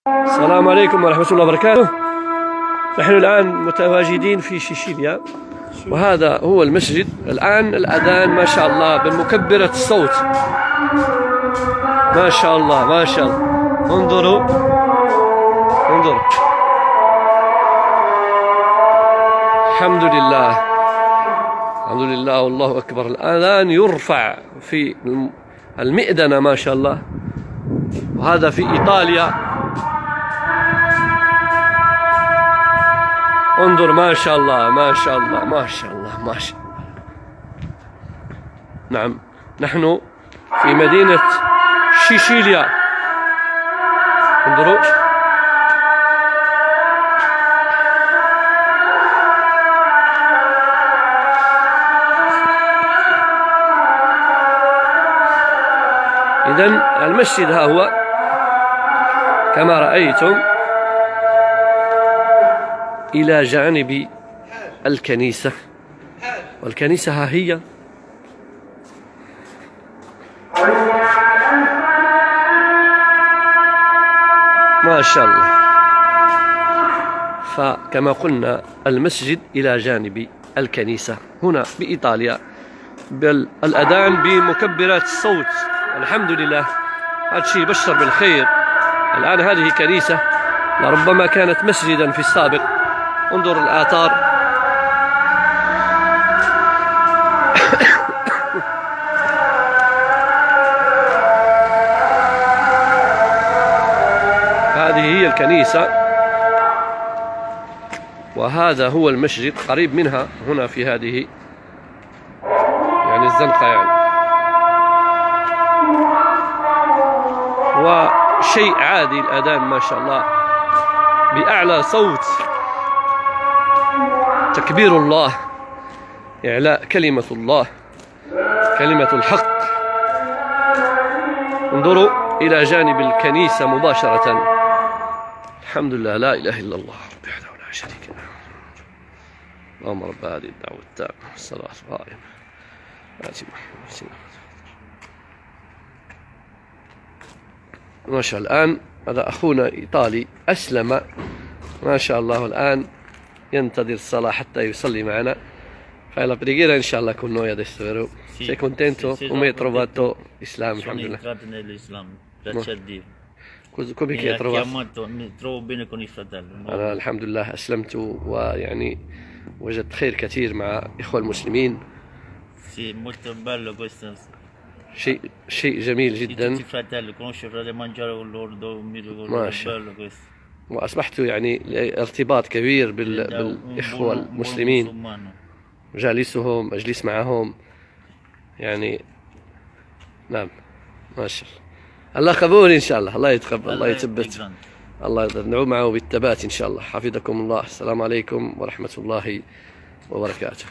السلام عليكم ورحمة الله وبركاته. نحن الآن متواجدين في شيشيليا، وهذا هو المسجد. الآن الأذان ما شاء الله بمكبرة الصوت، ما شاء الله ما شاء الله. انظروا انظروا، الحمد لله الحمد لله والله أكبر. الآذان يرفع في المئذنة ما شاء الله، وهذا في إيطاليا. انظر ما شاء الله ما شاء الله ما شاء الله ما شاء الله. نعم، نحن في مدينة شيشيليا. انظروا، إذن المسجد ها هو كما رأيتم إلى جانب الكنيسة، والكنيسة ها هي. ما شاء الله. فكما قلنا المسجد إلى جانب الكنيسة هنا بإيطاليا، بل الأذان بمكبرات الصوت. الحمد لله، هذا الشيء يبشر بالخير. الآن هذه كنيسة لربما كانت مسجدا في السابق. انظر الآثار. هذه هي الكنيسة، وهذا هو المسجد قريب منها هنا في هذه يعني الزنقة يعني. وشيء عادي الأذان ما شاء الله بأعلى صوت، تكبير الله، إعلاء كلمة الله، كلمة الحق. انظروا إلى جانب الكنيسة مباشرة. الحمد لله، لا إله إلا الله وحده لا شريك له. اللهم رب هذه الدعوة التامة والصلاة القائمة آت محمد. ما شاء الله. الآن هذا أخونا إيطالي أسلم ما شاء الله، والآن ينتظر الصلاة حتى يصلي معنا. Fai la preghiera inshallah con noi adesso, vero? Sì, Sei contento? sì, Come hai sono trovato l'Islam? Sono Alhamdulillah. entrato nell'Islam, grazie a Dio. Come Mi che hai ha trovato? chiamato, mi trovo bene con i fratelli. أنا الحمد لله أسلمت، ويعني وجدت خير كثير مع إخوة المسلمين. Sì, molto bello questo. شيء جميل Tutti جدا. i fratelli, conoscere i fratelli, mangiare con loro, dormire con ما loro, è شاء bello questo. وأصبحت يعني ارتباط كبير Da un بالإخوة buon المسلمين، musulmano. جالسهم أجلس معهم يعني. نعم ما شاء الله. الله قبول إن شاء الله، الله يتقبل، الله يثبت، الله ندعو معه بالثبات إن شاء الله. حفظكم الله. السلام عليكم ورحمة الله وبركاته.